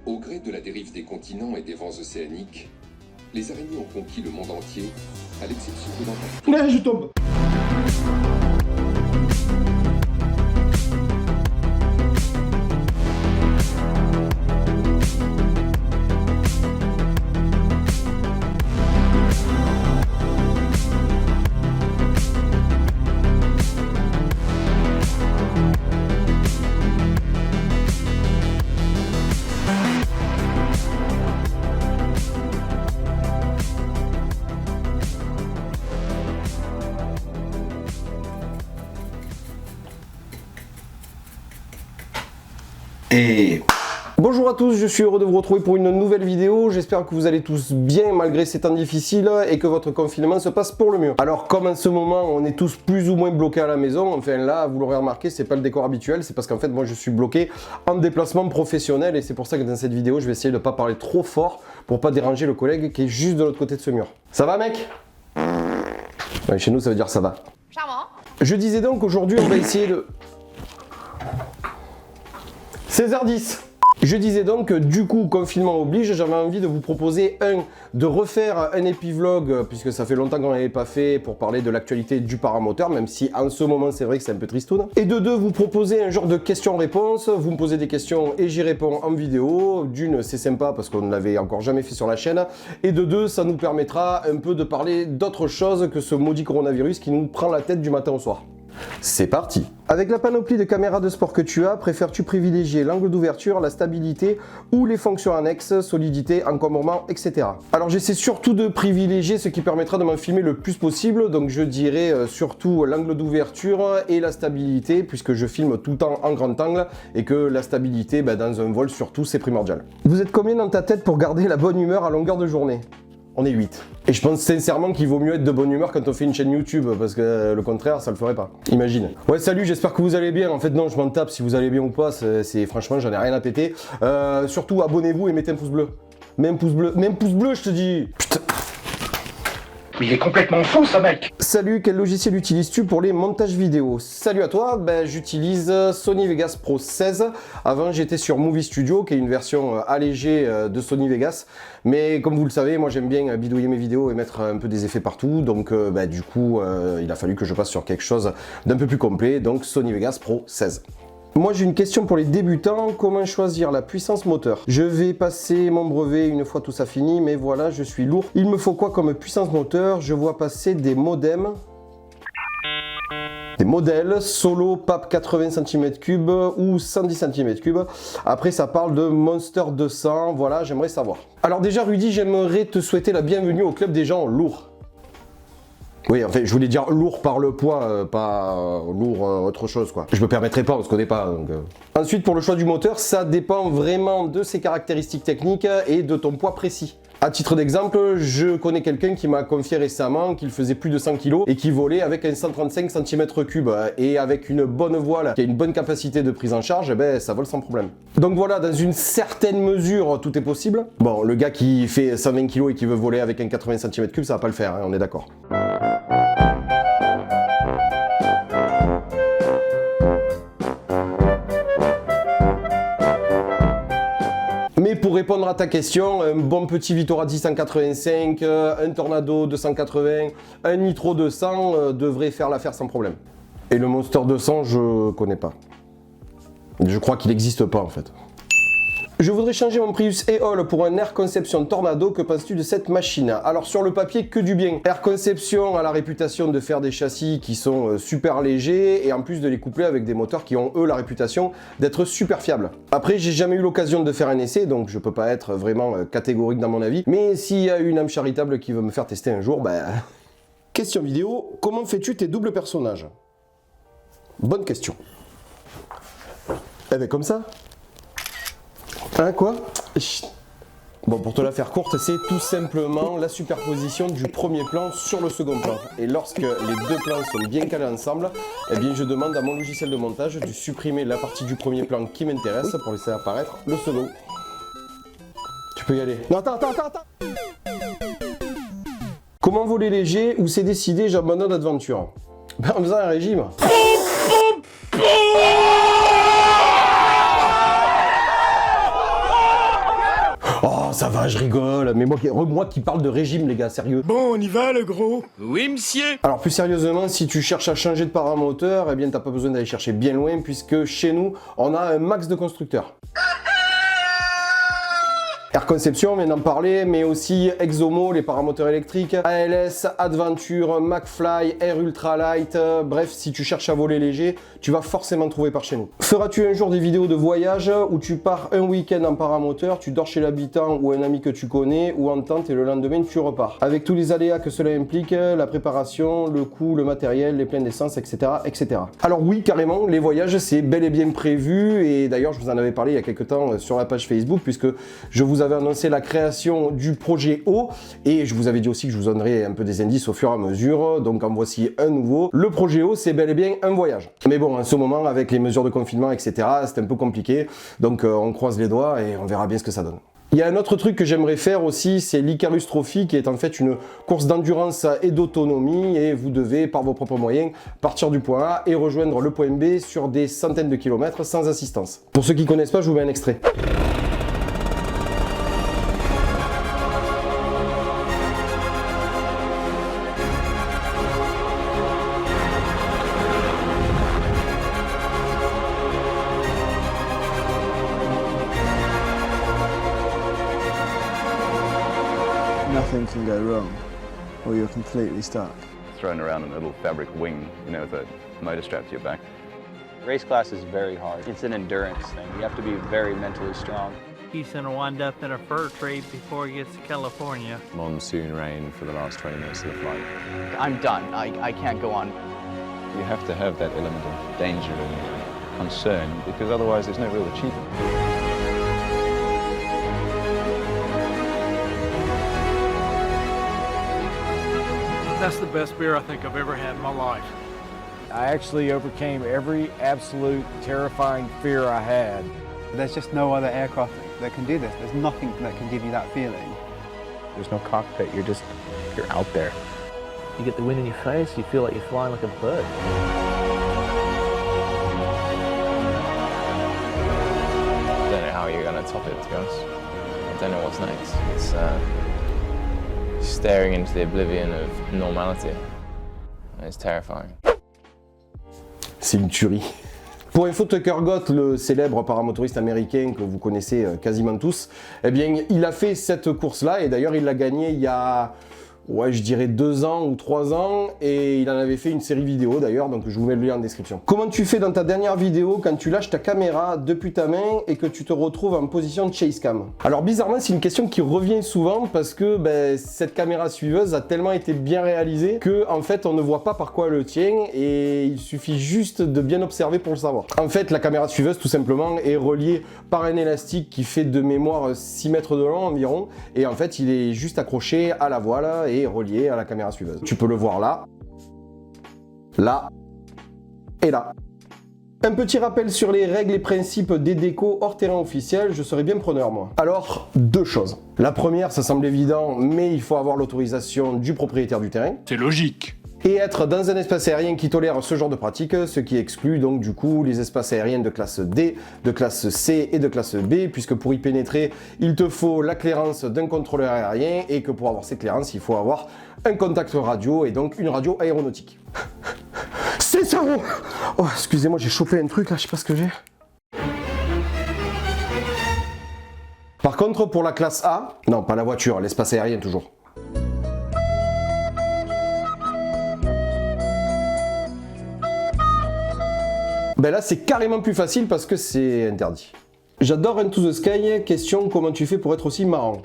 Au gré de la dérive des continents et des vents océaniques, les araignées ont conquis le monde entier, à l'exception de l'Antarctique. Là, je tombe. Et bonjour à tous, je suis heureux de vous retrouver pour une nouvelle vidéo. J'espère que vous allez tous bien malgré ces temps difficiles et que votre confinement se passe pour le mieux. Alors comme en ce moment on est tous plus ou moins bloqués à la maison, enfin là vous l'aurez remarqué, c'est pas le décor habituel, c'est parce qu'en fait moi je suis bloqué en déplacement professionnel et c'est pour ça que dans cette vidéo je vais essayer de pas parler trop fort pour pas déranger le collègue qui est juste de l'autre côté de ce mur. Ça va mec? Ouais, chez nous ça veut dire ça va. Charmant. Je disais donc aujourd'hui on va essayer de... 16h10. Je disais donc que du coup, confinement oblige, j'avais envie de vous proposer de refaire un épivlog, puisque ça fait longtemps qu'on n'avait pas fait, pour parler de l'actualité du paramoteur, même si en ce moment c'est vrai que c'est un peu tristoun. Et de deux, vous proposer un genre de questions-réponses, vous me posez des questions et j'y réponds en vidéo. D'une, c'est sympa parce qu'on ne l'avait encore jamais fait sur la chaîne, et de deux, ça nous permettra un peu de parler d'autre chose que ce maudit coronavirus qui nous prend la tête du matin au soir. C'est parti! Avec la panoplie de caméras de sport que tu as, préfères-tu privilégier l'angle d'ouverture, la stabilité ou les fonctions annexes, solidité, encombrement, etc. Alors j'essaie surtout de privilégier ce qui permettra de m'en filmer le plus possible, donc je dirais surtout l'angle d'ouverture et la stabilité, puisque je filme tout le temps en grand angle et que la stabilité, dans un vol surtout, c'est primordial. Vous êtes combien dans ta tête pour garder la bonne humeur à longueur de journée? On est 8. Et je pense sincèrement qu'il vaut mieux être de bonne humeur quand on fait une chaîne YouTube, parce que le contraire, ça le ferait pas. Imagine. Ouais, salut, j'espère que vous allez bien. En fait, non, je m'en tape si vous allez bien ou pas. C'est franchement, j'en ai rien à péter. Surtout, abonnez-vous et mettez un pouce bleu. Même pouce bleu, je te dis. Putain. Mais il est complètement fou, ce mec. Salut, quel logiciel utilises-tu pour les montages vidéo? Salut à toi, j'utilise Sony Vegas Pro 16. Avant, j'étais sur Movie Studio, qui est une version allégée de Sony Vegas. Mais comme vous le savez, moi j'aime bien bidouiller mes vidéos et mettre un peu des effets partout. Donc du coup, il a fallu que je passe sur quelque chose d'un peu plus complet. Donc Sony Vegas Pro 16. Moi j'ai une question pour les débutants, comment choisir la puissance moteur? Je vais passer mon brevet une fois tout ça fini, mais voilà, je suis lourd. Il me faut quoi comme puissance moteur? Je vois passer des modems. Des modèles Solo PAP 80 cm3 ou 110 cm3. Après ça parle de Monster 200, voilà, j'aimerais savoir. Alors déjà Rudy, j'aimerais te souhaiter la bienvenue au club des gens lourds. Oui, en fait, je voulais dire lourd par le poids, pas lourd autre chose, quoi. Je me permettrai pas, on se connaît pas, donc... Ensuite, pour le choix du moteur, ça dépend vraiment de ses caractéristiques techniques et de ton poids précis. À titre d'exemple, je connais quelqu'un qui m'a confié récemment qu'il faisait plus de 100 kg et qui volait avec un 135 cm3 et avec une bonne voile qui a une bonne capacité de prise en charge, ça vole sans problème. Donc voilà, dans une certaine mesure, tout est possible. Bon, le gars qui fait 120 kg et qui veut voler avec un 80 cm3, ça va pas le faire, hein, on est d'accord. Mais pour répondre à ta question, un bon petit Vitorati 185, un Tornado 280, un Nitro 200 devrait faire l'affaire sans problème. Et le Monster 200, je connais pas. Je crois qu'il n'existe pas en fait. Je voudrais changer mon Prius E-All pour un Air Conception Tornado, que penses-tu de cette machine? Alors sur le papier, que du bien. Air Conception a la réputation de faire des châssis qui sont super légers et en plus de les coupler avec des moteurs qui ont eux la réputation d'être super fiables. Après, j'ai jamais eu l'occasion de faire un essai, donc je peux pas être vraiment catégorique dans mon avis, mais s'il y a une âme charitable qui veut me faire tester un jour, Question vidéo, comment fais-tu tes doubles personnages? Bonne question. Comme ça. Hein, quoi? Bon, pour te la faire courte, c'est tout simplement la superposition du premier plan sur le second plan. Et lorsque les deux plans sont bien calés ensemble, je demande à mon logiciel de montage de supprimer la partie du premier plan qui m'intéresse pour laisser apparaître le second. Tu peux y aller. Non, attends. Comment voler léger ou c'est décidé, j'abandonne l'aventure? En faisant un régime. Oh, ça va, je rigole. Mais moi qui parle de régime, les gars, sérieux. Bon, on y va, le gros? Oui, monsieur. Alors, plus sérieusement, si tu cherches à changer de paramoteur, eh bien, t'as pas besoin d'aller chercher bien loin, puisque chez nous, on a un max de constructeurs. Air Conception, on vient d'en parler, mais aussi Exomo, les paramoteurs électriques, ALS, Adventure, McFly, Air Ultralight, bref, si tu cherches à voler léger, tu vas forcément trouver par chez nous. Feras-tu un jour des vidéos de voyage où tu pars un week-end en paramoteur, tu dors chez l'habitant ou un ami que tu connais, ou en tente et le lendemain tu repars. Avec tous les aléas que cela implique, la préparation, le coût, le matériel, les pleins d'essence, etc., etc. Alors oui, carrément, les voyages, c'est bel et bien prévu, et d'ailleurs, je vous en avais parlé il y a quelques temps sur la page Facebook, puisque je vous avais annoncé la création du projet O, et je vous avais dit aussi que je vous donnerais un peu des indices au fur et à mesure, donc en voici un nouveau. Le projet O, c'est bel et bien un voyage. Mais bon, en ce moment, avec les mesures de confinement, etc., c'est un peu compliqué, donc on croise les doigts et on verra bien ce que ça donne. Il y a un autre truc que j'aimerais faire aussi, c'est l'Icarus Trophy, qui est en fait une course d'endurance et d'autonomie, et vous devez, par vos propres moyens, partir du point A et rejoindre le point B sur des centaines de kilomètres sans assistance. Pour ceux qui connaissent pas, je vous mets un extrait. Nothing can go wrong, or you're completely stuck. Thrown around in a little fabric wing, you know, with a motor strapped to your back. Race class is very hard. It's an endurance thing. You have to be very mentally strong. He's gonna wind up in a fur trade before he gets to California. Monsoon rain for the last 20 minutes of the flight. I'm done. I can't go on. You have to have that element of danger and concern, because otherwise there's no real achievement. That's the best beer I think I've ever had in my life. I actually overcame every absolute terrifying fear I had. There's just no other aircraft that can do this. There's nothing that can give you that feeling. There's no cockpit. You're out there. You get the wind in your face, you feel like you're flying like a bird. I don't know how you're going to top it, to be honest. I don't know what's next. It's staring into the oblivion of normality. It's terrifying. C'est une tuerie. Pour info, Tucker Gott, le célèbre paramotoriste américain que vous connaissez quasiment tous, eh bien, il a fait cette course-là, et d'ailleurs, il l'a gagnée il y a... ouais, je dirais 2 ans ou 3 ans, et il en avait fait une série vidéo d'ailleurs, donc je vous mets le lien en description. Comment tu fais dans ta dernière vidéo quand tu lâches ta caméra depuis ta main et que tu te retrouves en position de chase cam? Alors bizarrement, c'est une question qui revient souvent parce que cette caméra suiveuse a tellement été bien réalisée que en fait on ne voit pas par quoi elle tient, et il suffit juste de bien observer pour le savoir. En fait, la caméra suiveuse tout simplement est reliée par un élastique qui fait de mémoire 6 mètres de long environ, et en fait il est juste accroché à la voile et relié à la caméra suiveuse. Tu peux le voir là, là et là. Un petit rappel sur les règles et principes des décos hors terrain officiel, je serais bien preneur moi. Alors, 2 choses. La première, ça semble évident, mais il faut avoir l'autorisation du propriétaire du terrain. C'est logique. Et être dans un espace aérien qui tolère ce genre de pratique, ce qui exclut donc du coup les espaces aériens de classe D, de classe C et de classe B, puisque pour y pénétrer, il te faut la clairance d'un contrôleur aérien, et que pour avoir cette clairance, il faut avoir un contact radio, et donc une radio aéronautique. C'est ça! Oh, excusez-moi, j'ai chopé un truc là, je sais pas ce que j'ai. Par contre, pour la classe A, non, pas la voiture, l'espace aérien toujours. Ben là, c'est carrément plus facile parce que c'est interdit. J'adore Into the Sky, question comment tu fais pour être aussi marrant?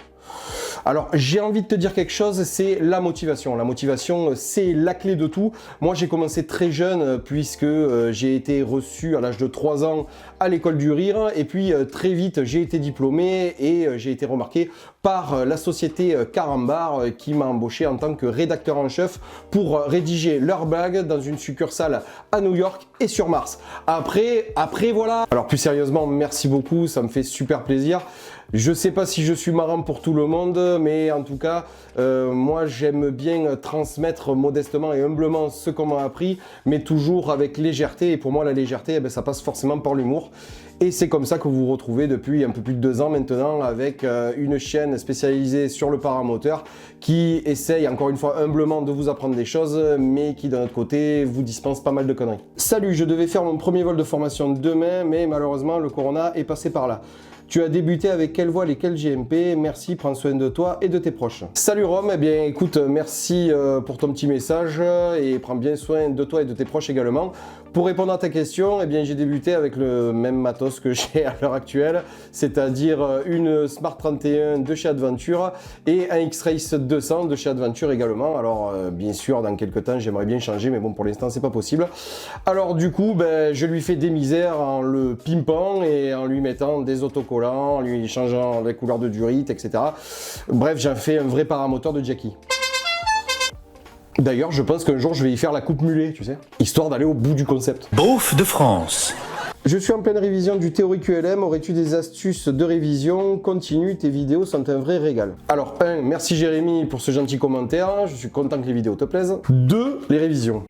Alors, j'ai envie de te dire quelque chose, c'est la motivation. La motivation, c'est la clé de tout. Moi, j'ai commencé très jeune puisque j'ai été reçu à l'âge de 3 ans à l'école du rire, et puis très vite, j'ai été diplômé et j'ai été remarqué par la société Carambar qui m'a embauché en tant que rédacteur en chef pour rédiger leurs blagues dans une succursale à New York et sur Mars. Après voilà. Alors plus sérieusement, merci beaucoup, ça me fait super plaisir. Je sais pas si je suis marrant pour tout le monde, mais en tout cas, moi j'aime bien transmettre modestement et humblement ce qu'on m'a appris, mais toujours avec légèreté, et pour moi la légèreté, eh ben, ça passe forcément par l'humour. Et c'est comme ça que vous vous retrouvez depuis un peu plus de 2 ans maintenant avec une chaîne spécialisée sur le paramoteur qui essaye encore une fois humblement de vous apprendre des choses, mais qui d'un autre côté vous dispense pas mal de conneries. Salut, je devais faire mon premier vol de formation demain, mais malheureusement le corona est passé par là. Tu as débuté avec quelle voile et quel GMP? Merci, prends soin de toi et de tes proches. Salut Rome, eh bien écoute, merci pour ton petit message et prends bien soin de toi et de tes proches également. Pour répondre à ta question, eh bien j'ai débuté avec le même matos que j'ai à l'heure actuelle, c'est-à-dire une Smart 31 de chez Adventure et un X-Race 200 de chez Adventure également. Alors bien sûr, dans quelques temps, j'aimerais bien changer, mais bon, pour l'instant, c'est pas possible. Alors du coup, ben, je lui fais des misères en le pimpant et en lui mettant des autocollants, en lui changeant les couleurs de durite, etc. Bref, j'en fais un vrai paramoteur de Jackie. D'ailleurs, je pense qu'un jour, je vais y faire la coupe mulet, tu sais, histoire d'aller au bout du concept. Bouffe de France. Je suis en pleine révision du théorie QLM, aurais-tu des astuces de révision? Continue, tes vidéos sont un vrai régal. Alors 1, merci Jérémy pour ce gentil commentaire, je suis content que les vidéos te plaisent. 2, les révisions.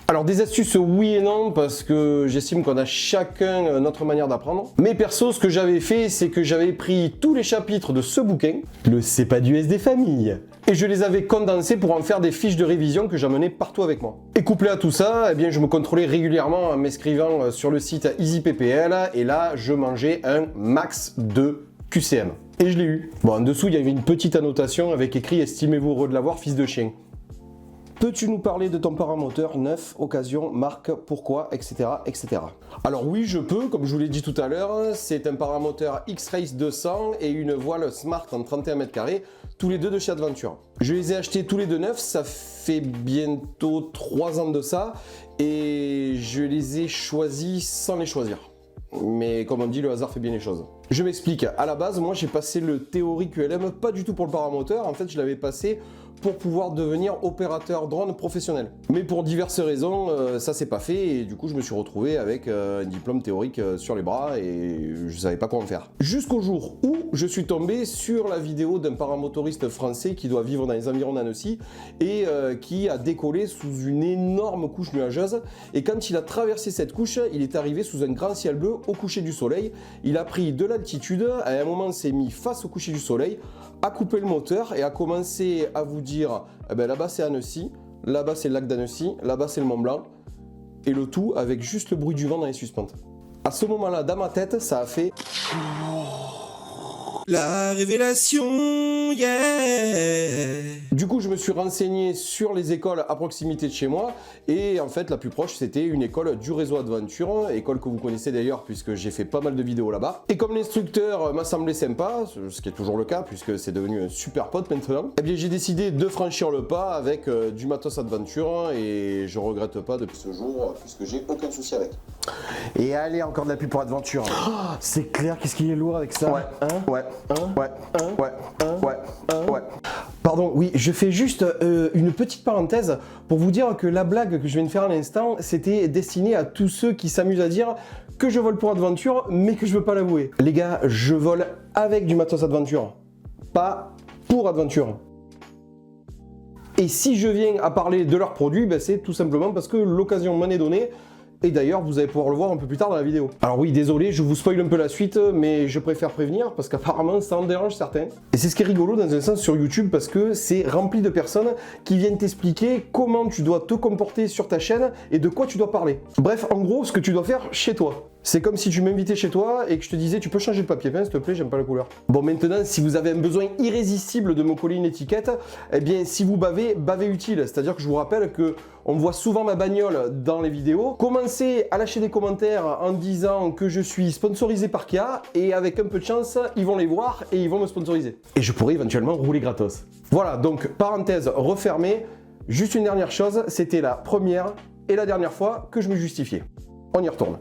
Alors des astuces oui et non parce que j'estime qu'on a chacun notre manière d'apprendre. Mais perso, ce que j'avais fait, c'est que j'avais pris tous les chapitres de ce bouquin, le C'est pas du S des familles, et je les avais condensés pour en faire des fiches de révision que j'emmenais partout avec moi. Et couplé à tout ça, eh bien, je me contrôlais régulièrement en m'inscrivant sur le site EasyPPL et là, je mangeais un max de QCM. Et je l'ai eu. Bon, en dessous, il y avait une petite annotation avec écrit « Estimez-vous heureux de l'avoir, fils de chien ». Peux-tu nous parler de ton paramoteur neuf, occasion, marque, pourquoi, etc., etc. Alors oui, je peux, comme je vous l'ai dit tout à l'heure, c'est un paramoteur X-Race 200 et une voile Smart en 31 m², tous les deux de chez Adventure. Je les ai achetés tous les deux neufs, ça fait bientôt 3 ans de ça, et je les ai choisis sans les choisir. Mais comme on dit, le hasard fait bien les choses. Je m'explique, à la base, moi j'ai passé le théorie QLM, pas du tout pour le paramoteur, en fait je l'avais passé pour pouvoir devenir opérateur drone professionnel. Mais pour diverses raisons, ça s'est pas fait et du coup je me suis retrouvé avec un diplôme théorique sur les bras et je savais pas quoi en faire. Jusqu'au jour où je suis tombé sur la vidéo d'un paramotoriste français qui doit vivre dans les environs d'Annecy et qui a décollé sous une énorme couche nuageuse et quand il a traversé cette couche, il est arrivé sous un grand ciel bleu au coucher du soleil. Il a pris de l'altitude, à un moment s'est mis face au coucher du soleil, a coupé le moteur et a commencé à vous dire eh ben là-bas c'est Annecy, là-bas c'est le lac d'Annecy, là-bas c'est le Mont Blanc, et le tout avec juste le bruit du vent dans les suspentes. À ce moment-là, dans ma tête, ça a fait la révélation, yeah. Du coup, je me suis renseigné sur les écoles à proximité de chez moi et en fait, la plus proche, c'était une école du réseau Adventure, école que vous connaissez d'ailleurs puisque j'ai fait pas mal de vidéos là-bas. Et comme l'instructeur m'a semblé sympa, ce qui est toujours le cas puisque c'est devenu un super pote maintenant, eh bien j'ai décidé de franchir le pas avec du matos Adventure et je regrette pas depuis ce jour puisque j'ai aucun souci avec. Et allez, encore de la pub pour Adventure. Oh, c'est clair, qu'est-ce qu'il est lourd avec ça? Ouais, hein? Ouais. Ouais. Pardon, oui, je fais juste une petite parenthèse pour vous dire que la blague que je viens de faire à l'instant, c'était destiné à tous ceux qui s'amusent à dire que je vole pour Adventure, mais que je veux pas l'avouer. Les gars, je vole avec du matos Adventure, pas pour Adventure. Et si je viens à parler de leurs produits, ben c'est tout simplement parce que l'occasion m'en est donnée. Et d'ailleurs, vous allez pouvoir le voir un peu plus tard dans la vidéo. Alors oui, désolé, je vous spoil un peu la suite, mais je préfère prévenir parce qu'apparemment, ça en dérange certains. Et c'est ce qui est rigolo dans un sens sur YouTube parce que c'est rempli de personnes qui viennent t'expliquer comment tu dois te comporter sur ta chaîne et de quoi tu dois parler. Bref, en gros, ce que tu dois faire chez toi. C'est comme si tu m'invitais chez toi et que je te disais tu peux changer le papier peint s'il te plaît, j'aime pas la couleur. Bon maintenant, si vous avez un besoin irrésistible de me coller une étiquette, eh bien si vous bavez, bavez utile. C'est-à-dire que je vous rappelle que on voit souvent ma bagnole dans les vidéos. Commencez à lâcher des commentaires en disant que je suis sponsorisé par Kia et avec un peu de chance, ils vont les voir et ils vont me sponsoriser. Et je pourrais éventuellement rouler gratos. Voilà, donc parenthèse refermée. Juste une dernière chose, c'était la première et la dernière fois que je me justifiais. On y retourne.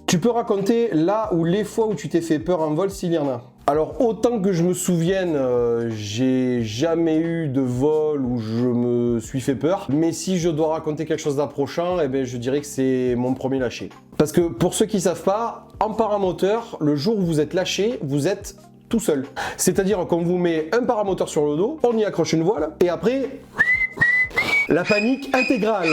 Tu peux raconter là ou les fois où tu t'es fait peur en vol s'il y en a. Alors autant que je me souvienne, j'ai jamais eu de vol où je me suis fait peur. Mais si je dois raconter quelque chose d'approchant, eh bien, je dirais que c'est mon premier lâcher. Parce que pour ceux qui ne savent pas, en paramoteur, le jour où vous êtes lâché, vous êtes tout seul. C'est-à-dire qu'on vous met un paramoteur sur le dos, on y accroche une voile, et après, la panique intégrale.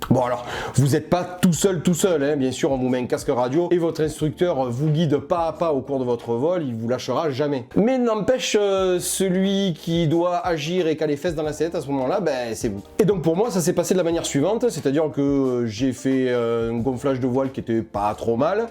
Bon alors, vous n'êtes pas tout seul, hein. Bien sûr on vous met un casque radio et votre instructeur vous guide pas à pas au cours de votre vol, il vous lâchera jamais. Mais n'empêche, celui qui doit agir et qui a les fesses dans la sellette à ce moment-là, ben c'est vous. Et donc pour moi ça s'est passé de la manière suivante, c'est-à-dire que j'ai fait un gonflage de voile qui était pas trop mal,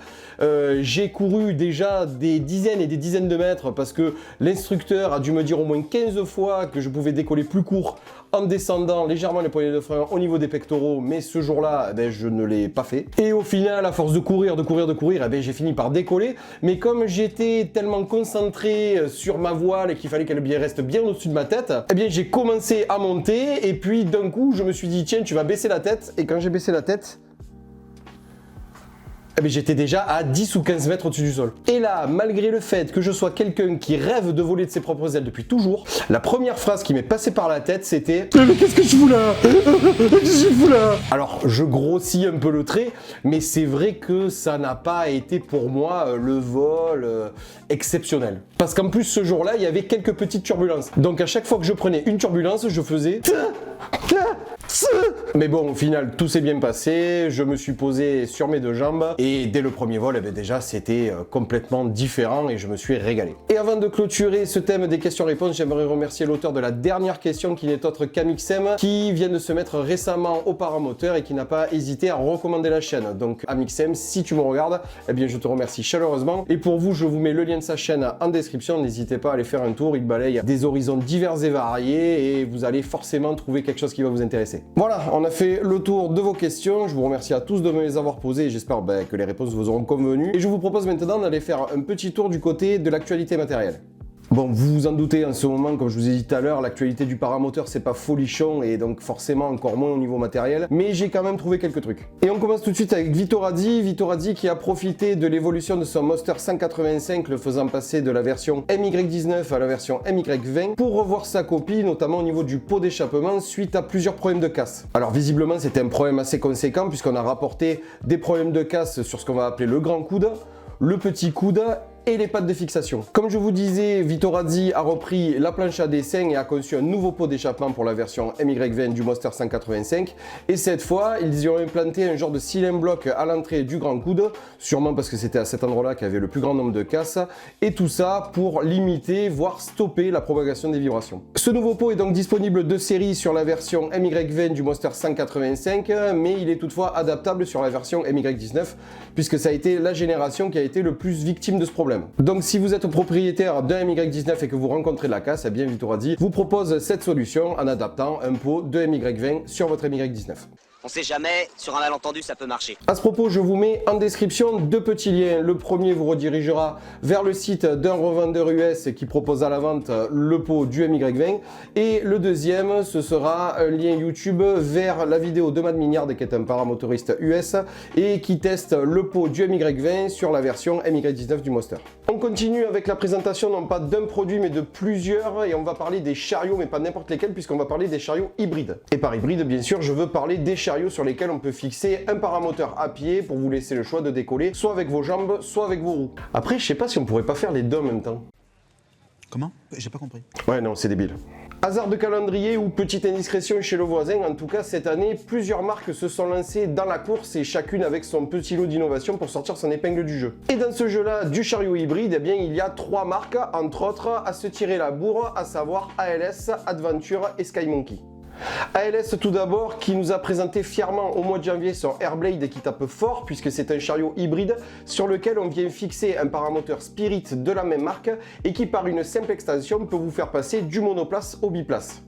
j'ai couru déjà des dizaines et des dizaines de mètres parce que l'instructeur a dû me dire au moins 15 fois que je pouvais décoller plus court en descendant légèrement les poignées de frein au niveau des pectoraux, mais ce jour-là, ben, je ne l'ai pas fait. Et au final, à force de courir, eh ben, j'ai fini par décoller, mais comme j'étais tellement concentré sur ma voile et qu'il fallait qu'elle reste bien au-dessus de ma tête, eh bien j'ai commencé à monter, et puis d'un coup, je me suis dit, tiens, tu vas baisser la tête, et quand j'ai baissé la tête, eh bien, j'étais déjà à 10 ou 15 mètres au-dessus du sol. Et là, malgré le fait que je sois quelqu'un qui rêve de voler de ses propres ailes depuis toujours, la première phrase qui m'est passée par la tête, c'était « Mais qu'est-ce que je fous là? Qu'est-ce que je fous là ?» Alors, je grossis un peu le trait, mais c'est vrai que ça n'a pas été pour moi le vol exceptionnel. Parce qu'en plus, ce jour-là, il y avait quelques petites turbulences. Donc, à chaque fois que je prenais une turbulence, je faisais... Mais bon, au final, tout s'est bien passé, je me suis posé sur mes deux jambes, et dès le premier vol, eh bien, déjà, c'était complètement différent et je me suis régalé. Et avant de clôturer ce thème des questions-réponses, j'aimerais remercier l'auteur de la dernière question, qui n'est autre qu'Amixem, qui vient de se mettre récemment au paramoteur et qui n'a pas hésité à recommander la chaîne. Donc Amixem, si tu me regardes, eh bien, je te remercie chaleureusement. Et pour vous, je vous mets le lien de sa chaîne en description, n'hésitez pas à aller faire un tour, il balaye des horizons divers et variés, et vous allez forcément trouver quelque chose qui va vous intéresser. Voilà, on a fait le tour de vos questions, je vous remercie à tous de me les avoir posées, et j'espère que les réponses vous auront convenu. Et je vous propose maintenant d'aller faire un petit tour du côté de l'actualité matérielle. Bon, vous vous en doutez, en ce moment, comme je vous ai dit tout à l'heure, l'actualité du paramoteur, c'est pas folichon, et donc forcément encore moins au niveau matériel, mais j'ai quand même trouvé quelques trucs. Et on commence tout de suite avec Vitoradzi qui a profité de l'évolution de son Monster 185, le faisant passer de la version MY19 à la version MY20, pour revoir sa copie, notamment au niveau du pot d'échappement, suite à plusieurs problèmes de casse. Alors visiblement, c'était un problème assez conséquent, puisqu'on a rapporté des problèmes de casse sur ce qu'on va appeler le grand coude, le petit coude et les pattes de fixation. Comme je vous disais, Vitoradzi a repris la planche à dessin et a conçu un nouveau pot d'échappement pour la version MY20 du Monster 185, et cette fois, ils y ont implanté un genre de cylindre bloc à l'entrée du grand coude, sûrement parce que c'était à cet endroit-là qu'il y avait le plus grand nombre de casses, et tout ça pour limiter, voire stopper la propagation des vibrations. Ce nouveau pot est donc disponible de série sur la version MY20 du Monster 185, mais il est toutefois adaptable sur la version MY19, puisque ça a été la génération qui a été le plus victime de ce problème. Donc si vous êtes propriétaire d'un MY19 et que vous rencontrez de la casse, eh bien Vitoradzi vous propose cette solution en adaptant un pot de MY20 sur votre MY19. On sait jamais, sur un malentendu ça peut marcher. À ce propos, je vous mets en description deux petits liens. Le premier vous redirigera vers le site d'un revendeur US qui propose à la vente le pot du MY20, et le deuxième, ce sera un lien YouTube vers la vidéo de Matt Mignard, qui est un paramotoriste US et qui teste le pot du MY20 sur la version MY19 du Monster. On continue avec la présentation non pas d'un produit mais de plusieurs, et on va parler des chariots, mais pas n'importe lesquels, puisqu'on va parler des chariots hybrides. Et par hybride, bien sûr, je veux parler des chariots sur lesquels on peut fixer un paramoteur à pied pour vous laisser le choix de décoller soit avec vos jambes, soit avec vos roues. Après, je sais pas si on pourrait pas faire les deux en même temps. Comment? J'ai pas compris. Ouais, non, c'est débile. Hasard de calendrier ou petite indiscrétion chez le voisin, en tout cas cette année, plusieurs marques se sont lancées dans la course, et chacune avec son petit lot d'innovation pour sortir son épingle du jeu. Et dans ce jeu-là, du chariot hybride, eh bien, il y a trois marques, entre autres, à se tirer la bourre, à savoir ALS, Adventure et SkyMonkey. ALS tout d'abord, qui nous a présenté fièrement au mois de janvier son Airblade qui tape fort, puisque c'est un chariot hybride sur lequel on vient fixer un paramoteur Spirit de la même marque et qui par une simple extension peut vous faire passer du monoplace au biplace.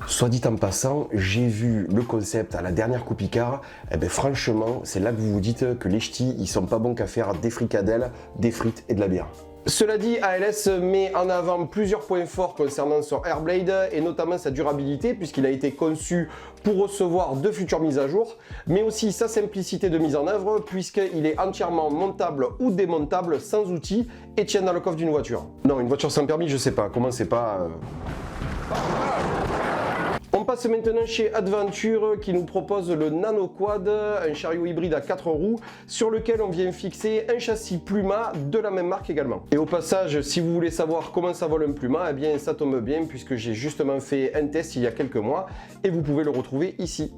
Soit dit en passant, j'ai vu le concept à la dernière Coupe Icare, et bien franchement, c'est là que vous vous dites que les ch'tis, ils sont pas bons qu'à faire des fricadelles, des frites et de la bière. Cela dit, ALS met en avant plusieurs points forts concernant son Airblade, et notamment sa durabilité, puisqu'il a été conçu pour recevoir de futures mises à jour, mais aussi sa simplicité de mise en œuvre, puisqu'il est entièrement montable ou démontable sans outil et tient dans le coffre d'une voiture. Non, une voiture sans permis, je sais pas, comment c'est pas... On passe maintenant chez Adventure qui nous propose le Nano Quad, un chariot hybride à 4 roues sur lequel on vient fixer un châssis Pluma de la même marque également. Et au passage, si vous voulez savoir comment ça vole un Pluma, eh bien ça tombe bien puisque j'ai justement fait un test il y a quelques mois et vous pouvez le retrouver ici.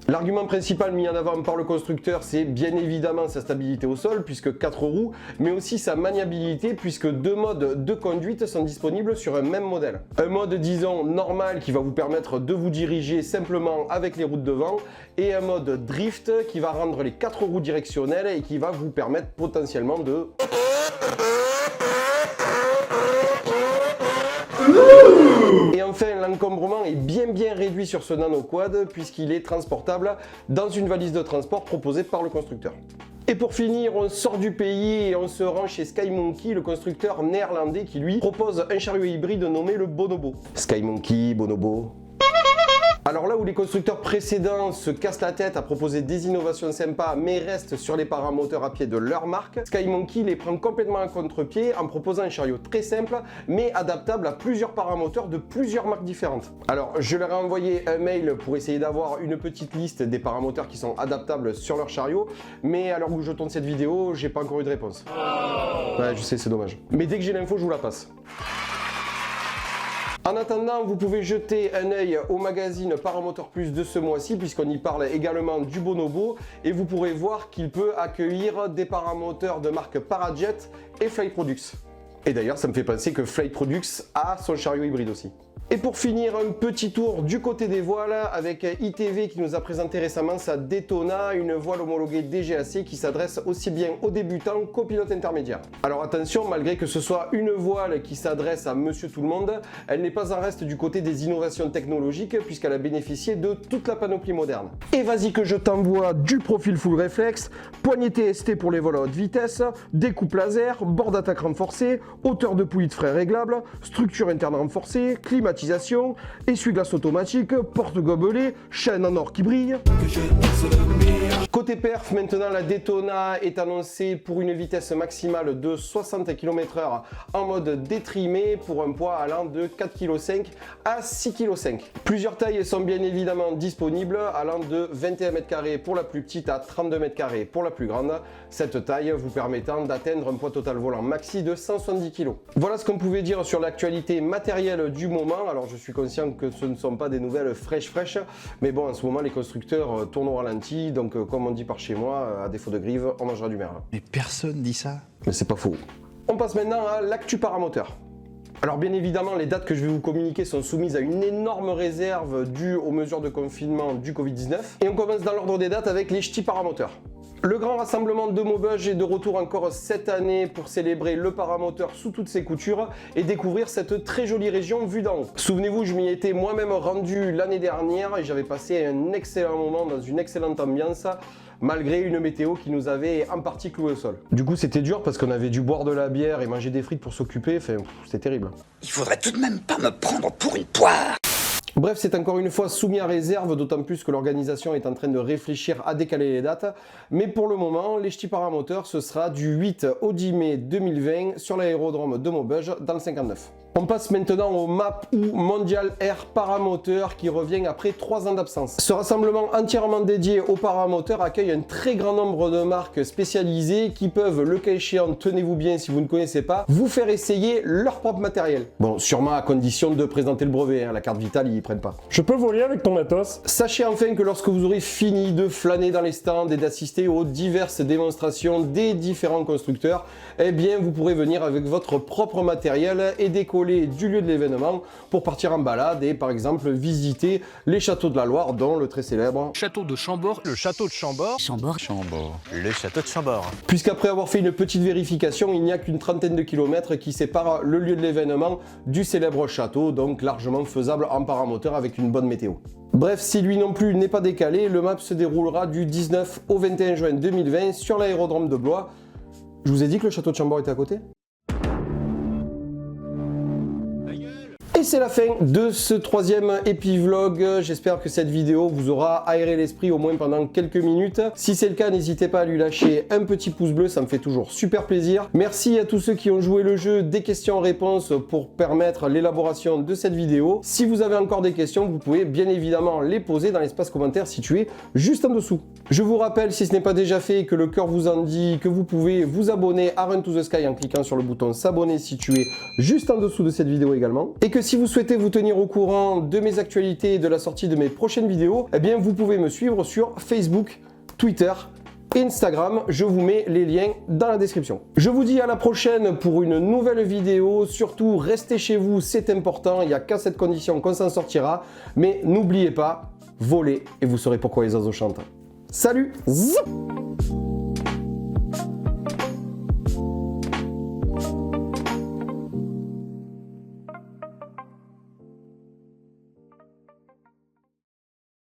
L'argument principal mis en avant par le constructeur, c'est bien évidemment sa stabilité au sol, puisque 4 roues, mais aussi sa maniabilité, puisque 2 modes de conduite sont disponibles sur un même modèle. Un mode, disons, normal qui va vous permettre de vous diriger simplement avec les roues de devant, et un mode drift qui va rendre les 4 roues directionnelles et qui va vous permettre potentiellement de... Et enfin, l'encombrement est bien réduit sur ce Nano Quad puisqu'il est transportable dans une valise de transport proposée par le constructeur. Et pour finir, on sort du pays et on se rend chez SkyMonkey, le constructeur néerlandais qui lui propose un chariot hybride nommé le Bonobo. SkyMonkey, Bonobo... Alors là où les constructeurs précédents se cassent la tête à proposer des innovations sympas mais restent sur les paramoteurs à pied de leur marque, SkyMonkey les prend complètement à contre-pied en proposant un chariot très simple mais adaptable à plusieurs paramoteurs de plusieurs marques différentes. Alors je leur ai envoyé un mail pour essayer d'avoir une petite liste des paramoteurs qui sont adaptables sur leur chariot, mais à l'heure où je tourne cette vidéo, j'ai pas encore eu de réponse. Ouais, je sais, c'est dommage. Mais dès que j'ai l'info, je vous la passe. En attendant, vous pouvez jeter un œil au magazine Paramoteur Plus de ce mois-ci puisqu'on y parle également du Bonobo et vous pourrez voir qu'il peut accueillir des paramoteurs de marque Parajet et Flight Products. Et d'ailleurs, ça me fait penser que Flight Products a son chariot hybride aussi. Et pour finir, un petit tour du côté des voiles avec ITV qui nous a présenté récemment sa Daytona, une voile homologuée DGAC qui s'adresse aussi bien aux débutants qu'aux pilotes intermédiaires. Alors attention, malgré que ce soit une voile qui s'adresse à monsieur tout le monde, elle n'est pas en reste du côté des innovations technologiques puisqu'elle a bénéficié de toute la panoplie moderne. Et vas-y que je t'envoie du profil full réflexe, poignée TST pour les vols à haute vitesse, découpe laser, bord d'attaque renforcé, hauteur de poulie de frein réglable, structure interne renforcée, climatisation, essuie-glace automatique, porte-gobelet, chaîne en or qui brille. Côté perf, maintenant la Daytona est annoncée pour une vitesse maximale de 60 km/h en mode détrimé pour un poids allant de 4,5 kg à 6,5 kg. Plusieurs tailles sont bien évidemment disponibles, allant de 21 m² pour la plus petite à 32 m² pour la plus grande. Cette taille vous permettant d'atteindre un poids total volant maxi de 170 kg. Voilà ce qu'on pouvait dire sur l'actualité matérielle du moment. Alors je suis conscient que ce ne sont pas des nouvelles fraîches, mais bon, en ce moment les constructeurs tournent au ralenti, donc comme on dit par chez moi, à défaut de grive, on mangera du merle. Mais personne dit ça. Mais c'est pas faux. On passe maintenant à l'actu paramoteur. Alors bien évidemment, les dates que je vais vous communiquer sont soumises à une énorme réserve due aux mesures de confinement du Covid-19. Et on commence dans l'ordre des dates avec les ch'tis paramoteurs. Le grand rassemblement de Maubeuge est de retour encore cette année pour célébrer le paramoteur sous toutes ses coutures et découvrir cette très jolie région vue d'en haut. Souvenez-vous, je m'y étais moi-même rendu l'année dernière et j'avais passé un excellent moment dans une excellente ambiance malgré une météo qui nous avait en partie cloué au sol. Du coup, c'était dur parce qu'on avait dû boire de la bière et manger des frites pour s'occuper, enfin, c'était terrible. Il faudrait tout de même pas me prendre pour une poire. Bref, c'est encore une fois soumis à réserve, d'autant plus que l'organisation est en train de réfléchir à décaler les dates. Mais pour le moment, les ch'tis paramoteurs, ce sera du 8 au 10 mai 2020 sur l'aérodrome de Maubeuge dans le 59. On passe maintenant au MAP ou Mondial Air Paramoteur qui revient après 3 ans d'absence. Ce rassemblement entièrement dédié aux paramoteurs accueille un très grand nombre de marques spécialisées qui peuvent, le cas échéant, tenez-vous bien si vous ne connaissez pas, vous faire essayer leur propre matériel. Bon, sûrement à condition de présenter le brevet, hein, la carte vitale ils prennent pas. Je peux voler avec ton matos? Sachez enfin que lorsque vous aurez fini de flâner dans les stands et d'assister aux diverses démonstrations des différents constructeurs, eh bien vous pourrez venir avec votre propre matériel et décoller du lieu de l'événement pour partir en balade et par exemple visiter les châteaux de la Loire, dont le très célèbre Château de Chambord. Le château de Chambord. Chambord. Le château de Chambord. Puisqu'après avoir fait une petite vérification, il n'y a qu'une trentaine de kilomètres qui séparent le lieu de l'événement du célèbre château, donc largement faisable en paramoteur avec une bonne météo. Bref, si lui non plus n'est pas décalé, le MAP se déroulera du 19 au 21 juin 2020 sur l'aérodrome de Blois. Je vous ai dit que le château de Chambord était à côté ? Et c'est la fin de ce 3e épivlog. J'espère que cette vidéo vous aura aéré l'esprit au moins pendant quelques minutes. Si c'est le cas, n'hésitez pas à lui lâcher un petit pouce bleu, ça me fait toujours super plaisir. Merci à tous ceux qui ont joué le jeu des questions-réponses pour permettre l'élaboration de cette vidéo. Si vous avez encore des questions, vous pouvez bien évidemment les poser dans l'espace commentaire situé juste en dessous. Je vous rappelle, si ce n'est pas déjà fait, que le cœur vous en dit, que vous pouvez vous abonner à Run to the Sky en cliquant sur le bouton s'abonner situé juste en dessous de cette vidéo également. Et que si vous souhaitez vous tenir au courant de mes actualités et de la sortie de mes prochaines vidéos, eh bien vous pouvez me suivre sur Facebook, Twitter, Instagram, je vous mets les liens dans la description. Je vous dis à la prochaine pour une nouvelle vidéo. Surtout, restez chez vous, c'est important, il n'y a qu'à cette condition qu'on s'en sortira. Mais n'oubliez pas, volez et vous saurez pourquoi les oiseaux chantent. Salut! Zoup.